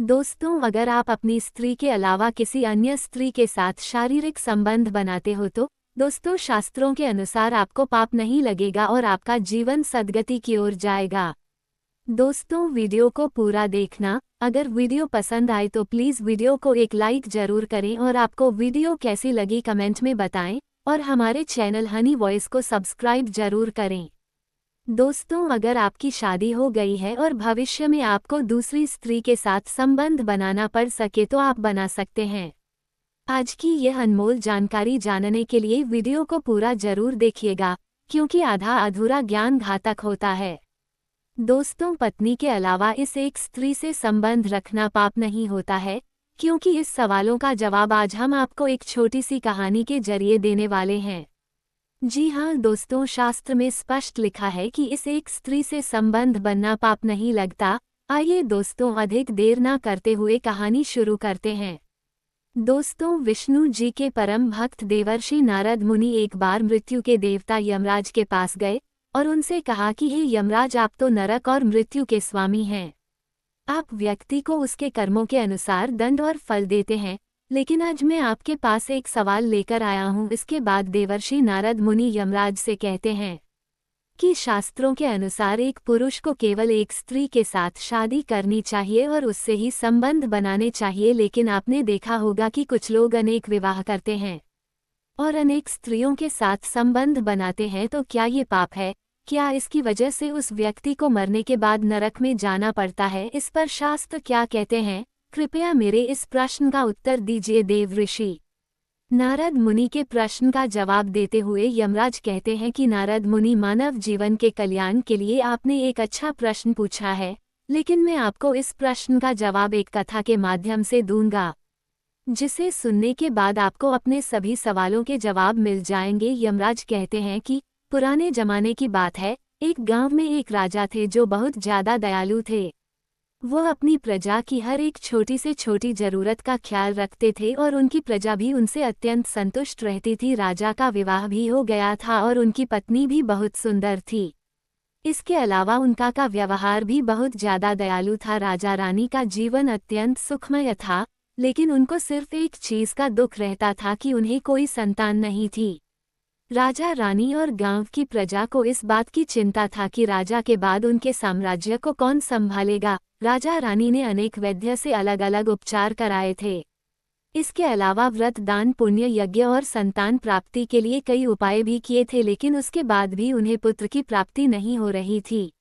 दोस्तों, अगर आप अपनी स्त्री के अलावा किसी अन्य स्त्री के साथ शारीरिक संबंध बनाते हो तो दोस्तों, शास्त्रों के अनुसार आपको पाप नहीं लगेगा और आपका जीवन सद्गति की ओर जाएगा। दोस्तों, वीडियो को पूरा देखना। अगर वीडियो पसंद आए तो प्लीज़ वीडियो को एक लाइक जरूर करें और आपको वीडियो कैसी लगी कमेंट में बताएं और हमारे चैनल हनी वॉइस को सब्सक्राइब जरूर करें। दोस्तों, अगर आपकी शादी हो गई है और भविष्य में आपको दूसरी स्त्री के साथ संबंध बनाना पड़ सके तो आप बना सकते हैं। आज की यह अनमोल जानकारी जानने के लिए वीडियो को पूरा जरूर देखिएगा, क्योंकि आधा अधूरा ज्ञान घातक होता है। दोस्तों, पत्नी के अलावा इस एक स्त्री से संबंध रखना पाप नहीं होता है, क्योंकि इस सवालों का जवाब आज हम आपको एक छोटी सी कहानी के जरिए देने वाले हैं। जी हाँ दोस्तों, शास्त्र में स्पष्ट लिखा है कि इस एक स्त्री से संबंध बनना पाप नहीं लगता। आइए दोस्तों, अधिक देर ना करते हुए कहानी शुरू करते हैं। दोस्तों, विष्णु जी के परम भक्त देवर्षि नारद मुनि एक बार मृत्यु के देवता यमराज के पास गए और उनसे कहा कि हे यमराज, आप तो नरक और मृत्यु के स्वामी हैं। आप व्यक्ति को उसके कर्मों के अनुसार दंड और फल देते हैं, लेकिन आज मैं आपके पास एक सवाल लेकर आया हूँ। इसके बाद देवर्षि नारद मुनि यमराज से कहते हैं कि शास्त्रों के अनुसार एक पुरुष को केवल एक स्त्री के साथ शादी करनी चाहिए और उससे ही संबंध बनाने चाहिए, लेकिन आपने देखा होगा कि कुछ लोग अनेक विवाह करते हैं और अनेक स्त्रियों के साथ संबंध बनाते हैं। तो क्या ये पाप है? क्या इसकी वजह से उस व्यक्ति को मरने के बाद नरक में जाना पड़ता है? इस पर शास्त्र क्या कहते हैं? कृपया मेरे इस प्रश्न का उत्तर दीजिए। देव ऋषि नारद मुनि के प्रश्न का जवाब देते हुए यमराज कहते हैं कि नारद मुनि, मानव जीवन के कल्याण के लिए आपने एक अच्छा प्रश्न पूछा है, लेकिन मैं आपको इस प्रश्न का जवाब एक कथा के माध्यम से दूंगा, जिसे सुनने के बाद आपको अपने सभी सवालों के जवाब मिल जाएंगे। यमराज कहते हैं कि पुराने जमाने की बात है, एक गांव में एक राजा थे जो बहुत ज्यादा दयालु थे। वो अपनी प्रजा की हर एक छोटी से छोटी जरूरत का ख्याल रखते थे और उनकी प्रजा भी उनसे अत्यंत संतुष्ट रहती थी। राजा का विवाह भी हो गया था और उनकी पत्नी भी बहुत सुंदर थी। इसके अलावा उनका का व्यवहार भी बहुत ज्यादा दयालु था। राजा रानी का जीवन अत्यंत सुखमय था, लेकिन उनको सिर्फ एक चीज का दुख रहता था कि उन्हें कोई संतान नहीं थी। राजा रानी और गांव की प्रजा को इस बात की चिंता था कि राजा के बाद उनके साम्राज्य को कौन संभालेगा। राजा रानी ने अनेक वैद्य से अलग अलग उपचार कराए थे। इसके अलावा व्रत, दान, पुण्य, यज्ञ और संतान प्राप्ति के लिए कई उपाय भी किए थे, लेकिन उसके बाद भी उन्हें पुत्र की प्राप्ति नहीं हो रही थी।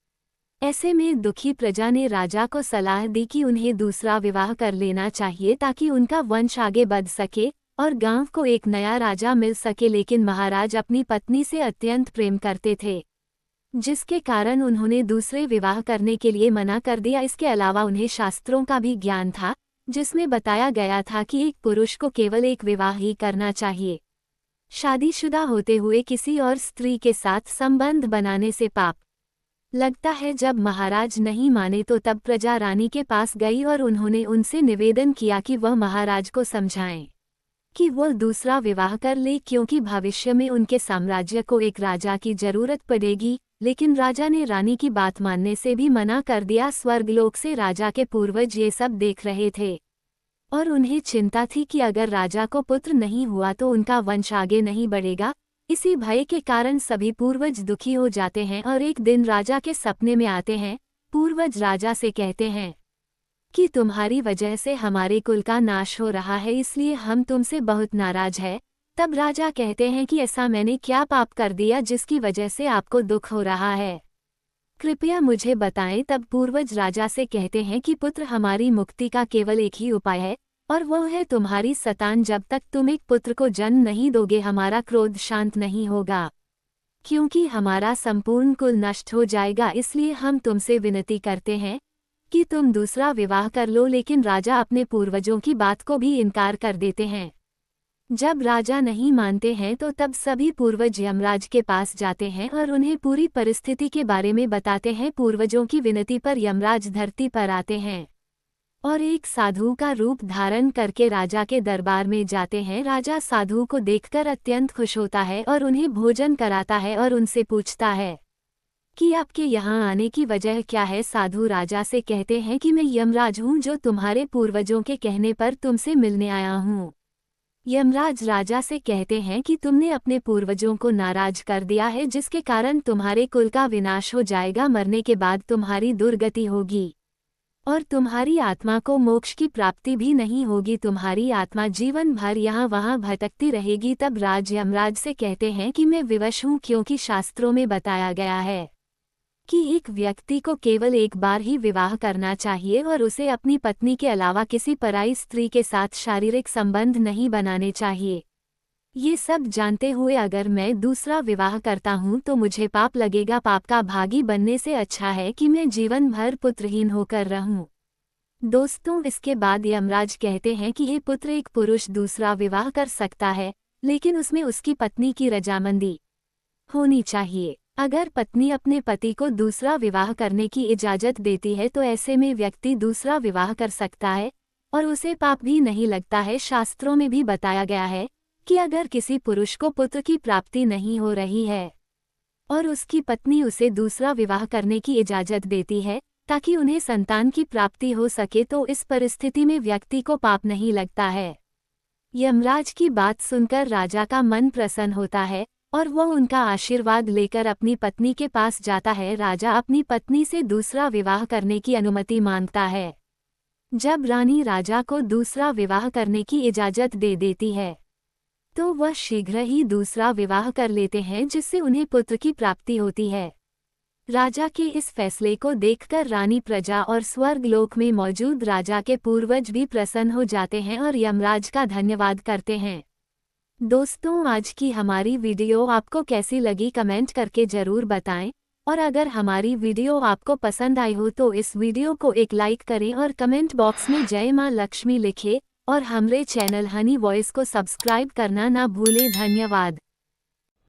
ऐसे में दुखी प्रजा ने राजा को सलाह दी कि उन्हें दूसरा विवाह कर लेना चाहिए ताकि उनका वंश आगे बढ़ सके और गांव को एक नया राजा मिल सके। लेकिन महाराज अपनी पत्नी से अत्यंत प्रेम करते थे, जिसके कारण उन्होंने दूसरे विवाह करने के लिए मना कर दिया। इसके अलावा उन्हें शास्त्रों का भी ज्ञान था, जिसमें बताया गया था कि एक पुरुष को केवल एक विवाह ही करना चाहिए। शादीशुदा होते हुए किसी और स्त्री के साथ संबंध बनाने से पाप लगता है। जब महाराज नहीं माने तो तब प्रजा रानी के पास गई और उन्होंने उनसे निवेदन किया कि वह महाराज को समझाएं कि वो दूसरा विवाह कर ले, क्योंकि भविष्य में उनके साम्राज्य को एक राजा की जरूरत पड़ेगी। लेकिन राजा ने रानी की बात मानने से भी मना कर दिया। स्वर्गलोक से राजा के पूर्वज ये सब देख रहे थे और उन्हें चिंता थी कि अगर राजा को पुत्र नहीं हुआ तो उनका वंश आगे नहीं बढ़ेगा। इसी भय के कारण सभी पूर्वज दुखी हो जाते हैं और एक दिन राजा के सपने में आते हैं। पूर्वज राजा से कहते हैं कि तुम्हारी वजह से हमारे कुल का नाश हो रहा है, इसलिए हम तुमसे बहुत नाराज हैं। तब राजा कहते हैं कि ऐसा मैंने क्या पाप कर दिया जिसकी वजह से आपको दुख हो रहा है? कृपया मुझे बताएं। तब पूर्वज राजा से कहते हैं कि पुत्र, हमारी मुक्ति का केवल एक ही उपाय है और वह है तुम्हारी संतान। जब तक तुम एक पुत्र को जन्म नहीं दोगे, हमारा क्रोध शांत नहीं होगा, क्योंकि हमारा संपूर्ण कुल नष्ट हो जाएगा। इसलिए हम तुमसे विनती करते हैं कि तुम दूसरा विवाह कर लो। लेकिन राजा अपने पूर्वजों की बात को भी इनकार कर देते हैं। जब राजा नहीं मानते हैं तो तब सभी पूर्वज यमराज के पास जाते हैं और उन्हें पूरी परिस्थिति के बारे में बताते हैं। पूर्वजों की विनती पर यमराज धरती पर आते हैं और एक साधु का रूप धारण करके राजा के दरबार में जाते हैं। राजा साधु को देखकर अत्यंत खुश होता है और उन्हें भोजन कराता है और उनसे पूछता है कि आपके यहाँ आने की वजह क्या है। साधु राजा से कहते हैं कि मैं यमराज हूँ जो तुम्हारे पूर्वजों के कहने पर तुमसे मिलने आया हूँ। यमराज राजा से कहते हैं कि तुमने अपने पूर्वजों को नाराज कर दिया है, जिसके कारण तुम्हारे कुल का विनाश हो जाएगा। मरने के बाद तुम्हारी दुर्गति होगी और तुम्हारी आत्मा को मोक्ष की प्राप्ति भी नहीं होगी। तुम्हारी आत्मा जीवन भर यहाँ वहाँ भटकती रहेगी। तब यमराज से कहते हैं कि मैं विवश हूँ, क्योंकि शास्त्रों में बताया गया है कि एक व्यक्ति को केवल एक बार ही विवाह करना चाहिए और उसे अपनी पत्नी के अलावा किसी पराई स्त्री के साथ शारीरिक संबंध नहीं बनाने चाहिए। ये सब जानते हुए अगर मैं दूसरा विवाह करता हूँ तो मुझे पाप लगेगा। पाप का भागी बनने से अच्छा है कि मैं जीवन भर पुत्रहीन होकर रहूं। दोस्तों, इसके बाद यमराज कहते हैं कि ये पुत्र, एक पुरुष दूसरा विवाह कर सकता है, लेकिन उसमें उसकी पत्नी की रजामंदी होनी चाहिए। अगर पत्नी अपने पति को दूसरा विवाह करने की इजाजत देती है तो ऐसे में व्यक्ति दूसरा विवाह कर सकता है और उसे पाप भी नहीं लगता है। शास्त्रों में भी बताया गया है कि अगर किसी पुरुष को पुत्र की प्राप्ति नहीं हो रही है और उसकी पत्नी उसे दूसरा विवाह करने की इजाजत देती है ताकि उन्हें संतान की प्राप्ति हो सके, तो इस परिस्थिति में व्यक्ति को पाप नहीं लगता है। यमराज की बात सुनकर राजा का मन प्रसन्न होता है और वह उनका आशीर्वाद लेकर अपनी पत्नी के पास जाता है। राजा अपनी पत्नी से दूसरा विवाह करने की अनुमति मांगता है। जब रानी राजा को दूसरा विवाह करने की इजाजत दे देती है तो वह शीघ्र ही दूसरा विवाह कर लेते हैं, जिससे उन्हें पुत्र की प्राप्ति होती है। राजा के इस फैसले को देखकर रानी प्रजा और स्वर्गलोक में मौजूद राजा के पूर्वज भी प्रसन्न हो जाते हैं और यमराज का धन्यवाद करते हैं। दोस्तों, आज की हमारी वीडियो आपको कैसी लगी कमेंट करके ज़रूर बताएं, और अगर हमारी वीडियो आपको पसंद आई हो तो इस वीडियो को एक लाइक करें और कमेंट बॉक्स में जय मां लक्ष्मी लिखें और हमारे चैनल हनी वॉइस को सब्सक्राइब करना ना भूलें। धन्यवाद।